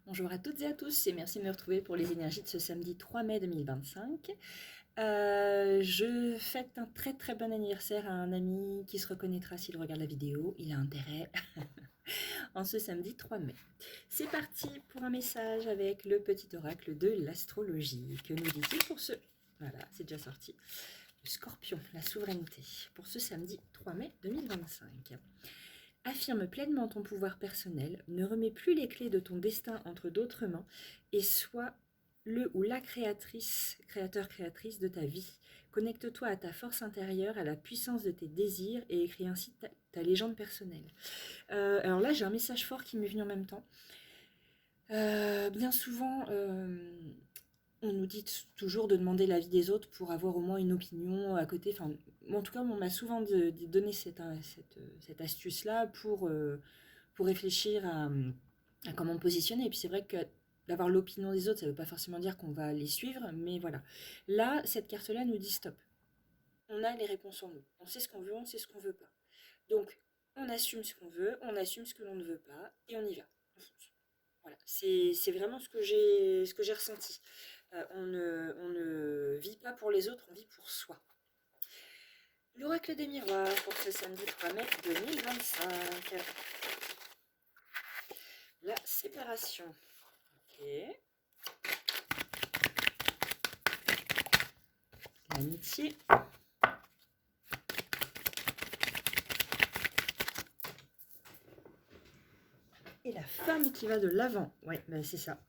Bonjour à toutes et à tous et merci de me retrouver pour les énergies de ce samedi 3 mai 2025. Je fête un très très bon anniversaire à un ami qui se reconnaîtra s'il regarde la vidéo. Il a intérêt en ce samedi 3 mai. C'est parti pour un message avec le petit oracle de l'astrologie. Que nous dit-il pour ce... Voilà, c'est déjà sorti. Le Scorpion, la souveraineté, pour ce samedi 3 mai 2025. Affirme pleinement ton pouvoir personnel, ne remets plus les clés de ton destin entre d'autres mains et sois le ou la créatrice, créateur-créatrice de ta vie. Connecte-toi à ta force intérieure, à la puissance de tes désirs et écris ainsi ta légende personnelle. Alors là, j'ai un message fort qui m'est venu en même temps. Bien souvent, on nous dit toujours de demander l'avis des autres pour avoir au moins une opinion à côté. Enfin, en tout cas, on m'a souvent donné cette astuce-là pour réfléchir à comment me positionner. Et puis c'est vrai que d'avoir l'opinion des autres, ça ne veut pas forcément dire qu'on va les suivre, mais voilà. Là, cette carte-là nous dit stop. On a les réponses en nous. On sait ce qu'on veut, on sait ce qu'on veut pas. Donc, on assume ce qu'on veut, on assume ce que l'on ne veut pas, et on y va. On fonce. Voilà, c'est vraiment ce que j'ai ressenti. On ne vit pas pour les autres, on vit pour soi. L'oracle des miroirs pour ce samedi 3 mai 2025. La séparation. Ok. L'amitié. Et la femme qui va de l'avant. Ouais, ben c'est ça.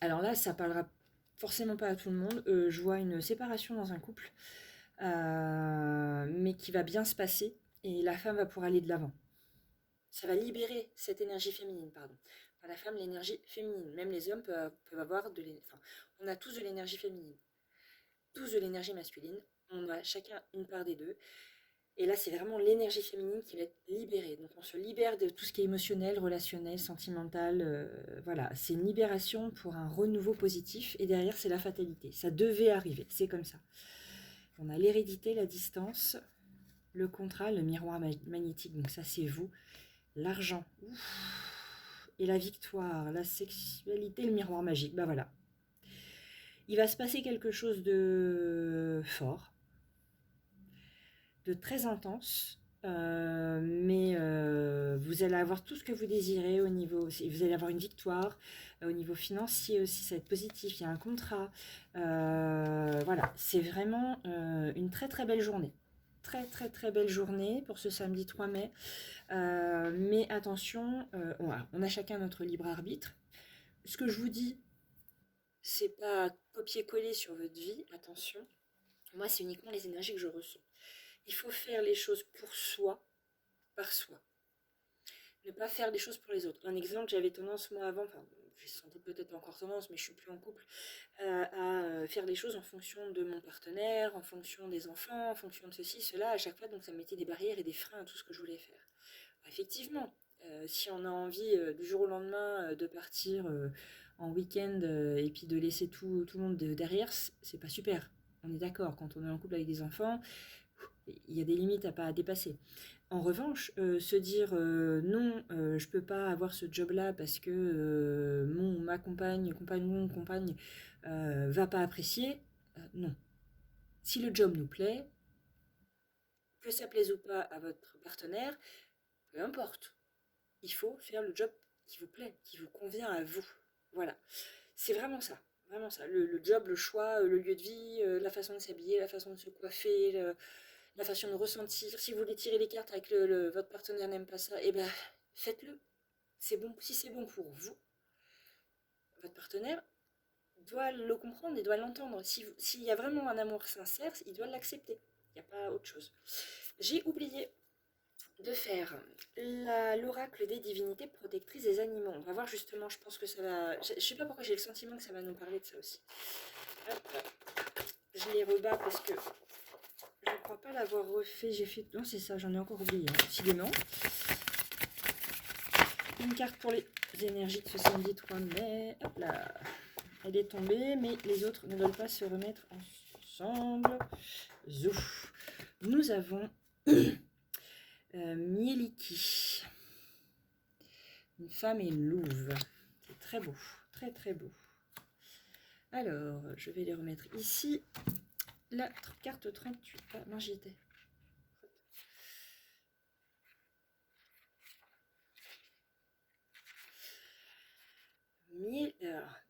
Alors là, ça parlera forcément pas à tout le monde. Je vois une séparation dans un couple, mais qui va bien se passer. Et la femme va pouvoir aller de l'avant. Ça va libérer cette énergie féminine, pardon. Enfin, la femme, l'énergie féminine. Même les hommes peuvent avoir de l'énergie. Enfin, on a tous de l'énergie féminine, tous de l'énergie masculine. On a chacun une part des deux. Et là, c'est vraiment l'énergie féminine qui va être libérée. Donc, on se libère de tout ce qui est émotionnel, relationnel, sentimental. Voilà, c'est une libération pour un renouveau positif. Et derrière, c'est la fatalité. Ça devait arriver. C'est comme ça. On a l'hérédité, la distance, le contrat, le miroir magnétique. Donc, ça, c'est vous. L'argent. Et la victoire, la sexualité, le miroir magique. Bah voilà. Il va se passer quelque chose de fort, de très intense, mais vous allez avoir tout ce que vous désirez au niveau, vous allez avoir une victoire, au niveau financier aussi, ça va être positif, il y a un contrat, voilà, c'est vraiment une très très belle journée. Très très très belle journée pour ce samedi 3 mai, mais attention, on a chacun notre libre arbitre. Ce que je vous dis, c'est pas copier-coller sur votre vie, attention. Moi, c'est uniquement les énergies que je ressens. Il faut faire les choses pour soi, par soi. Ne pas faire des choses pour les autres. Un exemple, j'avais tendance, moi avant, enfin, j'ai sans doute peut-être encore tendance, mais je suis plus en couple, à faire les choses en fonction de mon partenaire, en fonction des enfants, en fonction de ceci, cela, à chaque fois, donc ça me mettait des barrières et des freins à tout ce que je voulais faire. Effectivement, si on a envie du jour au lendemain de partir en week-end et puis de laisser tout le monde derrière, c'est pas super. On est d'accord, quand on est en couple avec des enfants, il y a des limites à pas dépasser. En revanche, se dire non, je peux pas avoir ce job-là parce que ma compagne va pas apprécier, non. Si le job nous plaît, que ça plaise ou pas à votre partenaire, peu importe. Il faut faire le job qui vous plaît, qui vous convient à vous. Voilà. C'est vraiment ça. Vraiment ça. Le job, le choix, le lieu de vie, la façon de s'habiller, la façon de se coiffer, la façon de ressentir. Si vous voulez tirer les cartes avec votre partenaire n'aime pas ça, eh ben faites-le. C'est bon. Si c'est bon pour vous, votre partenaire doit le comprendre et doit l'entendre. S'il y a vraiment un amour sincère, il doit l'accepter. Il n'y a pas autre chose. J'ai oublié de faire l'oracle des divinités protectrices des animaux. On va voir justement, je pense que ça va... Je sais pas pourquoi j'ai le sentiment que ça va nous parler de ça aussi. Hop, je les rebats parce que je ne crois pas l'avoir refait. J'ai fait... Non, c'est ça, j'en ai encore oublié. Décidément. Une carte pour les énergies de ce samedi 3 mai. Hop là. Elle est tombée, mais les autres ne veulent pas se remettre ensemble. Zouf. Nous avons Mieliki. Une femme et louve. C'est très beau, très très beau. Alors, je vais les remettre ici. La carte 38. Ah, non, j'y étais.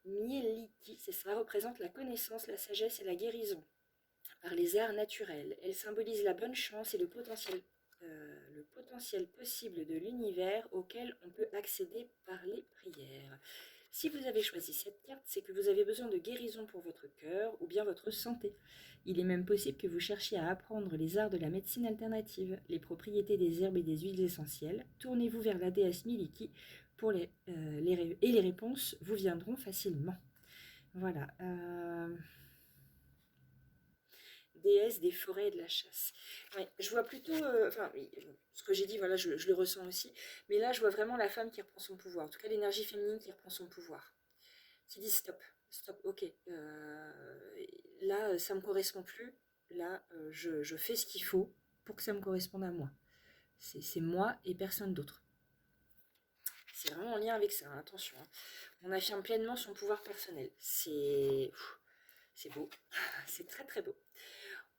Mieliti, cela représente la connaissance, la sagesse et la guérison par les arts naturels. Elle symbolise la bonne chance et le potentiel possible de l'univers auquel on peut accéder par les prières. Si vous avez choisi cette carte, c'est que vous avez besoin de guérison pour votre cœur ou bien votre santé. Il est même possible que vous cherchiez à apprendre les arts de la médecine alternative, les propriétés des herbes et des huiles essentielles. Tournez-vous vers la déesse Miliki pour et les réponses vous viendront facilement. Voilà. Déesse des forêts et de la chasse. Ouais, je vois plutôt, ce que j'ai dit, voilà, je le ressens aussi, mais là, je vois vraiment la femme qui reprend son pouvoir, en tout cas l'énergie féminine qui reprend son pouvoir, qui dit stop, stop, ok, là, ça me correspond plus, là, je fais ce qu'il faut pour que ça me corresponde à moi. C'est moi et personne d'autre. C'est vraiment en lien avec ça, hein, attention. Hein. On affirme pleinement son pouvoir personnel. C'est beau, c'est très très beau.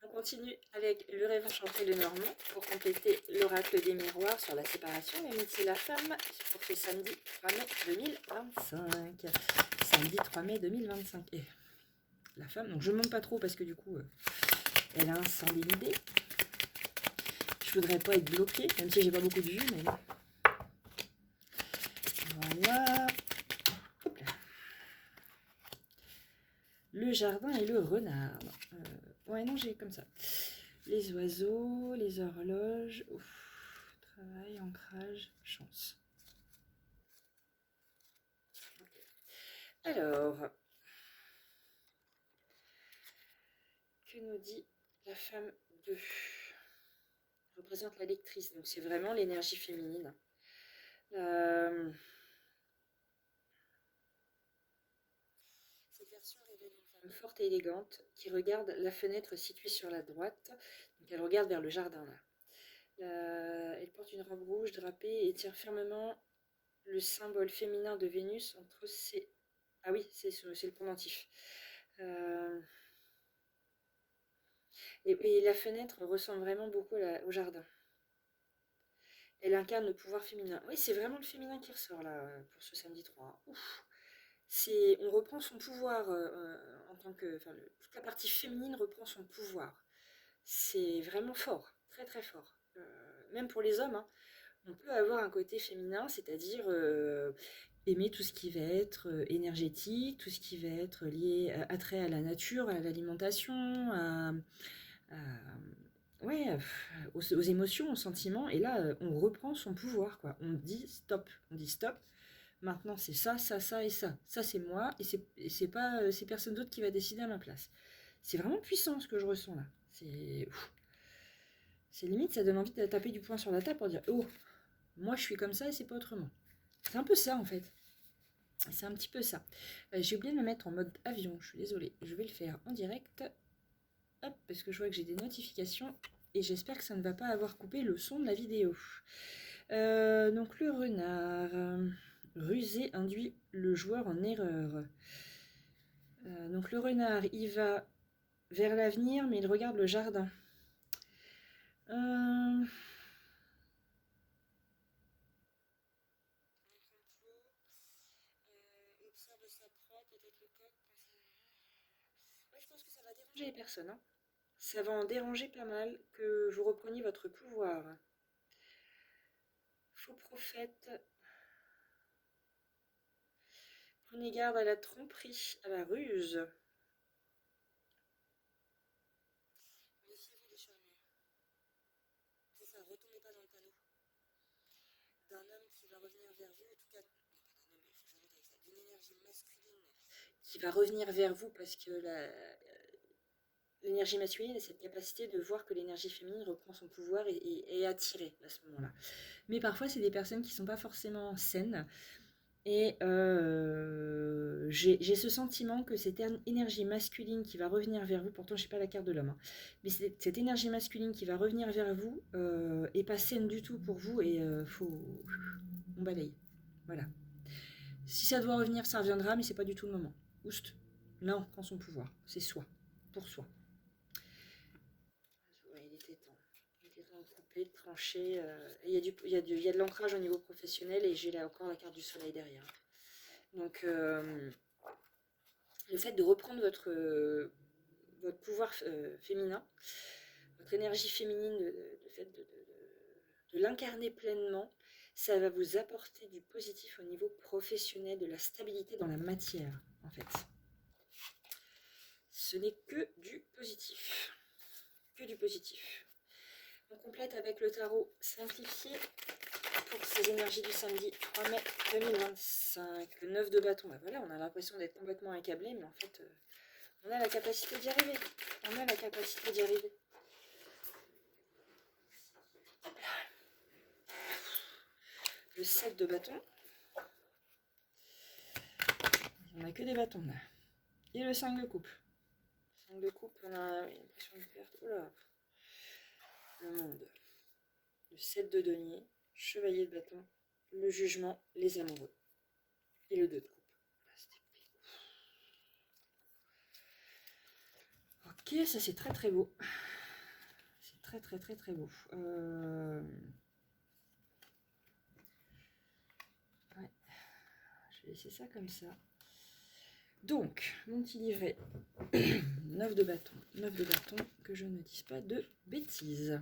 On continue avec le rêve enchanté de Normand pour compléter l'oracle des miroirs sur la séparation, l'amitié et la femme pour ce samedi 3 mai 2025. Samedi 3 mai 2025. Et la femme, donc je ne monte pas trop parce que du coup, elle a un sang d'idée. Je voudrais pas être bloquée, même si j'ai pas beaucoup de vues, mais voilà. Hop là. Le jardin et le renard. Ouais, non, j'ai comme ça. Les oiseaux, les horloges. Ouf. Travail, ancrage, chance. Okay. Alors, que nous dit la femme 2 ? Représente la lectrice, donc c'est vraiment l'énergie féminine. Cette version révèle une femme forte et élégante qui regarde la fenêtre située sur la droite. Donc elle regarde vers le jardin là. Elle porte une robe rouge drapée et tient fermement le symbole féminin de Vénus entre ses... Ah oui, c'est le pendentif. Et la fenêtre ressemble vraiment beaucoup au jardin. Elle incarne le pouvoir féminin. Oui, c'est vraiment le féminin qui ressort là pour ce samedi 3. Ouf. On reprend son pouvoir en tant que... Enfin, toute la partie féminine reprend son pouvoir. C'est vraiment fort, très très fort. Même pour les hommes, hein, on peut avoir un côté féminin, c'est-à-dire aimer tout ce qui va être énergétique, tout ce qui va être lié à trait à la nature, à l'alimentation, ouais, aux émotions, aux sentiments. Et là, on reprend son pouvoir, quoi. On dit stop, Maintenant, c'est ça, ça, ça et ça. Ça, c'est moi et c'est pas c'est personne d'autre qui va décider à ma place. C'est vraiment puissant ce que je ressens là. C'est limite, ça donne envie de taper du poing sur la table pour dire oh, moi je suis comme ça et c'est pas autrement. C'est un peu ça en fait. C'est un petit peu ça. J'ai oublié de me mettre en mode avion, je suis désolée. Je vais le faire en direct. Hop, parce que je vois que j'ai des notifications et j'espère que ça ne va pas avoir coupé le son de la vidéo. Donc le renard. Rusé induit le joueur en erreur. Donc le renard, il va vers l'avenir, mais il regarde le jardin. Observe sa proie, peut-être le coq. Ouais, je pense que ça va déranger les personnes. Hein. Ça va en déranger pas mal que vous repreniez votre pouvoir. Faux prophète. Prenez garde à la tromperie, à la ruse. Méfiez-vous des charmeurs. C'est ça, retombez pas dans le panneau. D'un homme qui va revenir vers vous, en tout cas, d'un homme, il faut que j'arrête avec ça, d'une énergie masculine qui va revenir vers vous parce que l'énergie masculine a cette capacité de voir que l'énergie féminine reprend son pouvoir et est attirée à ce moment-là. Mais parfois, c'est des personnes qui ne sont pas forcément saines. Et j'ai ce sentiment que cette énergie masculine qui va revenir vers vous, pourtant je n'ai pas la carte de l'homme, hein, mais cette énergie masculine qui va revenir vers vous est pas saine du tout pour vous et on balaye. Voilà. Si ça doit revenir, ça reviendra, mais c'est pas du tout le moment. Oust. Là, on prend son pouvoir. C'est soi. Pour soi. Ouais, il était temps. Il était temps de couper, de trancher. Il y a de l'ancrage au niveau professionnel et j'ai là encore la carte du soleil derrière. Donc, le fait de reprendre votre pouvoir féminin, votre énergie féminine, le fait de l'incarner pleinement, ça va vous apporter du positif au niveau professionnel, de la stabilité dans la matière, en fait. Ce n'est que du positif. Que du positif. On complète avec le tarot simplifié pour ces énergies du samedi 3 mai 2025. Le 9 de bâton, bah voilà, on a l'impression d'être complètement accablé, mais en fait, on a la capacité d'y arriver. On a la capacité d'y arriver. Le 7 de bâton. On n'a que des bâtons là. Et le 5 de coupe. 5 de coupe, on a l'impression de perdre. Oula. Le monde. Le 7 de denier. Chevalier de bâton. Le jugement. Les amoureux. Et le 2 de coupe. Ok, ça c'est très très beau. C'est très très très très beau. Ouais. Je vais laisser ça comme ça. Donc, mon petit livret. 9 de bâton. 9 de bâton, que je ne dise pas de bêtises.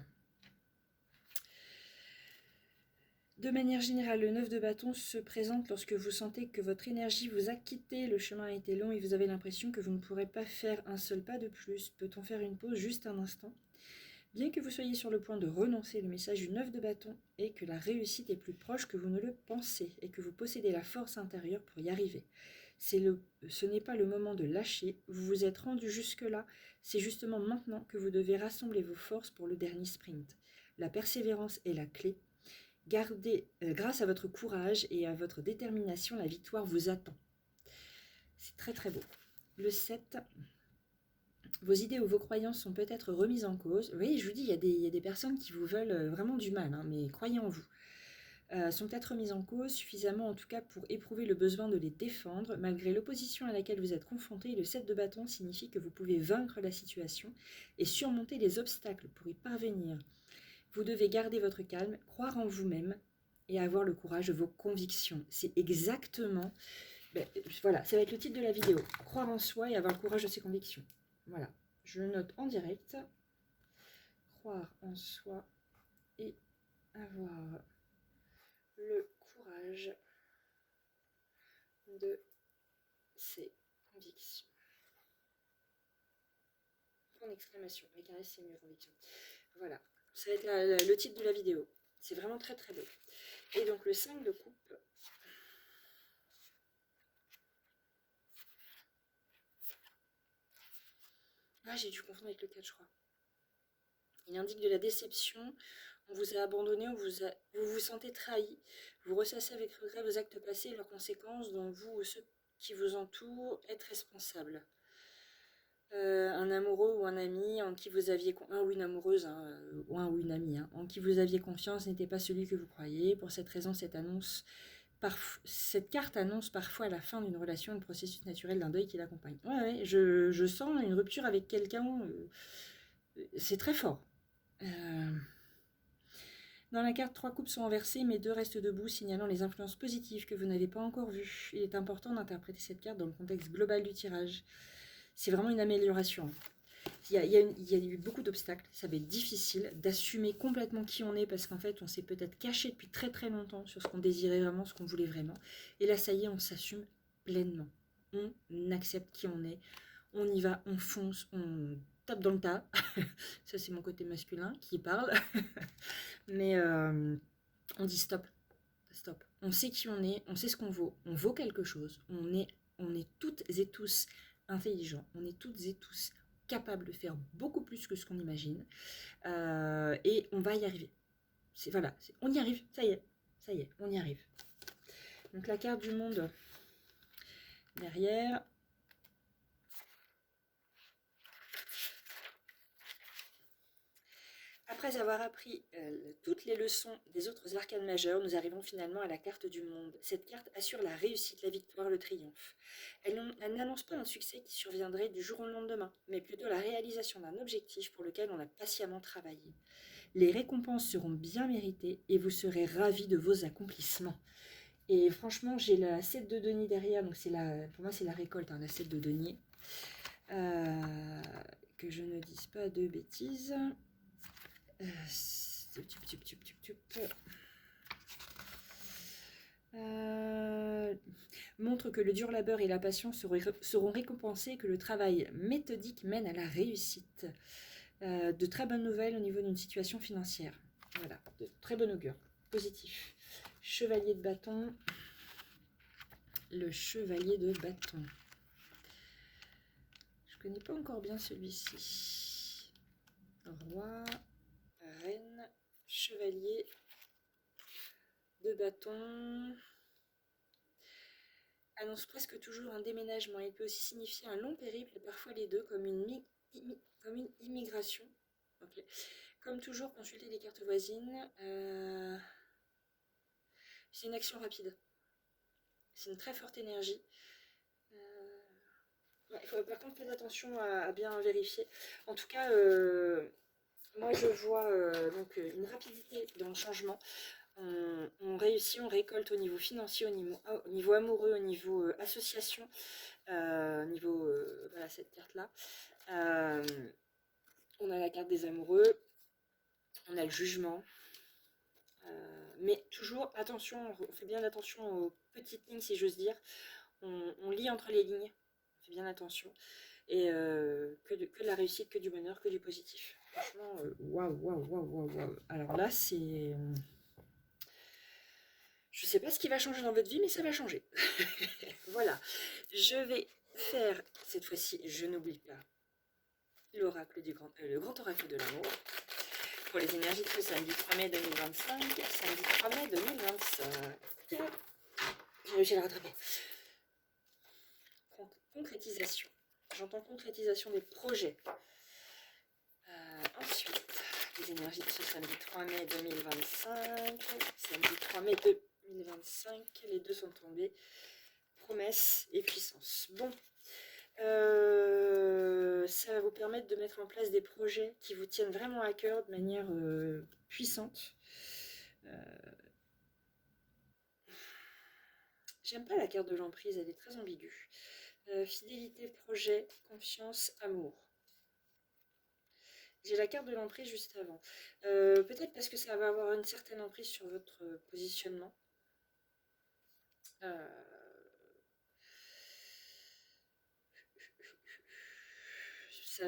De manière générale, le 9 de bâton se présente lorsque vous sentez que votre énergie vous a quitté, le chemin a été long et vous avez l'impression que vous ne pourrez pas faire un seul pas de plus. Peut-on faire une pause juste un instant? Bien que vous soyez sur le point de renoncer, le message du 9 de bâton est que la réussite est plus proche que vous ne le pensez et que vous possédez la force intérieure pour y arriver. Ce n'est pas le moment de lâcher, vous vous êtes rendu jusque-là, c'est justement maintenant que vous devez rassembler vos forces pour le dernier sprint. La persévérance est la clé. Grâce à votre courage et à votre détermination, la victoire vous attend. C'est très très beau. Le 7, vos idées ou vos croyances sont peut-être remises en cause. Oui, je vous dis, il y a des personnes qui vous veulent vraiment du mal, hein, mais croyez en vous. Sont peut-être remises en cause, suffisamment en tout cas pour éprouver le besoin de les défendre. Malgré l'opposition à laquelle vous êtes confronté, le 7 de bâton signifie que vous pouvez vaincre la situation et surmonter les obstacles pour y parvenir. Vous devez garder votre calme, croire en vous-même et avoir le courage de vos convictions. C'est exactement... voilà, ça va être le titre de la vidéo. Croire en soi et avoir le courage de ses convictions. Voilà, je le note en direct. Croire en soi et avoir le courage de ses convictions. Point d'exclamation, avec un S, c'est mieux, conviction. Voilà. Ça va être le titre de la vidéo. C'est vraiment très très beau. Et donc le 5 de coupe. Ah, j'ai dû confondre avec le 4, je crois. Il indique de la déception. On vous a abandonné, vous vous sentez trahi. Vous ressassez avec regret vos actes passés et leurs conséquences dont vous ou ceux qui vous entourent êtes responsables. Un amoureux ou un ami en qui vous aviez ou une amoureuse ou une amie en qui vous aviez confiance n'était pas celui que vous croyez. Pour cette raison, cette carte annonce parfois la fin d'une relation, le processus naturel d'un deuil qui l'accompagne. Ouais, je sens une rupture avec quelqu'un. C'est très fort. Dans la carte, 3 coupes sont renversées, mais 2 restent debout, signalant les influences positives que vous n'avez pas encore vues. Il est important d'interpréter cette carte dans le contexte global du tirage. C'est vraiment une amélioration. Il y a eu beaucoup d'obstacles, ça va être difficile d'assumer complètement qui on est parce qu'en fait on s'est peut-être caché depuis très très longtemps sur ce qu'on désirait vraiment, ce qu'on voulait vraiment. Et là ça y est, on s'assume pleinement. On accepte qui on est, on y va, on fonce, on tape dans le tas. Ça c'est mon côté masculin qui parle. Mais on dit stop, stop. On sait qui on sait ce qu'on vaut quelque chose, on est toutes et tous intelligents, on est toutes et tous capables de faire beaucoup plus que ce qu'on imagine et on va y arriver. On y arrive, ça y est, on y arrive. Donc la carte du monde derrière. Après Après avoir appris toutes les leçons des autres arcanes majeures, nous arrivons finalement à la carte du monde. Cette carte assure la réussite, la victoire, le triomphe. Elle n'annonce pas un succès qui surviendrait du jour au lendemain, mais plutôt la réalisation d'un objectif pour lequel on a patiemment travaillé. Les récompenses seront bien méritées et vous serez ravis de vos accomplissements. Et franchement, j'ai la 7 de denier derrière, donc pour moi c'est la récolte, hein, la 7 de denier. Que je ne dise pas de bêtises. Montre que le dur labeur et la passion seront récompensés et que le travail méthodique mène à la réussite. De très bonnes nouvelles au niveau d'une situation financière. Voilà, de très bon augure, positif. Chevalier de bâton. Le chevalier de bâton. Je connais pas encore bien celui-ci. Roi, reine, chevalier de bâton. Annonce presque toujours un déménagement. Il peut aussi signifier un long périple et parfois les deux, comme une immigration. Okay. Comme toujours, consultez les cartes voisines. C'est une action rapide. C'est une très forte énergie. Ouais, il faut par contre faire attention à bien vérifier. En tout cas, moi je vois donc une rapidité dans le changement. On réussit, on récolte au niveau financier, au niveau amoureux, au niveau association, au niveau voilà cette carte là. On a la carte des amoureux, on a le jugement. Mais toujours attention, on fait bien attention aux petites lignes si j'ose dire. On lit entre les lignes, on fait bien attention. Et que de la réussite, que du bonheur, que du positif. Franchement, waouh. Alors là, c'est... Je sais pas ce qui va changer dans votre vie, mais ça va changer. Voilà. Je vais faire, cette fois-ci, je n'oublie pas, l'oracle le grand oracle de l'amour. Pour les énergies de ce samedi 3 mai 2025, samedi 3 mai 2025. J'ai réussi à la rattraper. Concrétisation. J'entends concrétisation des projets. Ensuite, les énergies de ce samedi 3 mai 2025. Samedi 3 mai 2025, les deux sont tombés. Promesse et puissance. Bon, ça va vous permettre de mettre en place des projets qui vous tiennent vraiment à cœur de manière puissante. J'aime pas la carte de l'emprise, elle est très ambiguë. Fidélité, projet, confiance, amour. J'ai la carte de l'emprise juste avant. Peut-être parce que ça va avoir une certaine emprise sur votre positionnement.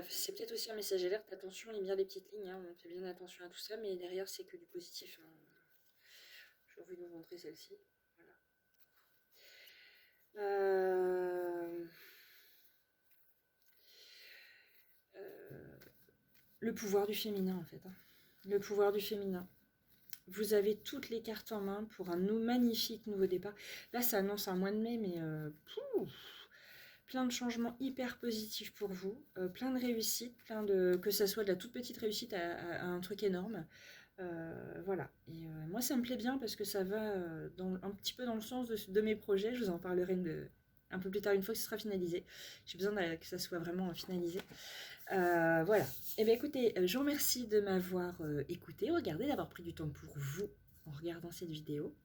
C'est peut-être aussi un message alerte. Attention, il y a bien des petites lignes. Hein, on fait bien attention à tout ça. Mais derrière, c'est que du positif. Hein. J'ai envie de vous montrer celle-ci. Voilà. Le pouvoir du féminin, en fait. Hein. Le pouvoir du féminin. Vous avez toutes les cartes en main pour un magnifique nouveau départ. Là, ça annonce un mois de mai, mais plein de changements hyper positifs pour vous. Plein de réussites, que ça soit de la toute petite réussite à un truc énorme. Voilà. Et moi, ça me plaît bien parce que ça va un petit peu dans le sens de mes projets. Je vous en parlerai un peu plus tard, une fois que ce sera finalisé. J'ai besoin que ça soit vraiment finalisé. Voilà. Et bien écoutez, je vous remercie de m'avoir écouté, regardé, d'avoir pris du temps pour vous en regardant cette vidéo.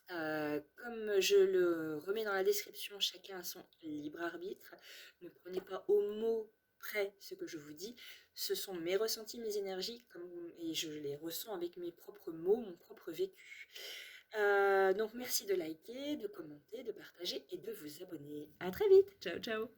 Comme je le remets dans la description, chacun a son libre arbitre. Ne prenez pas au mot près ce que je vous dis. Ce sont mes ressentis, mes énergies, et je les ressens avec mes propres mots, mon propre vécu. Donc merci de liker, de commenter, de partager et de vous abonner. À très vite. Ciao, ciao.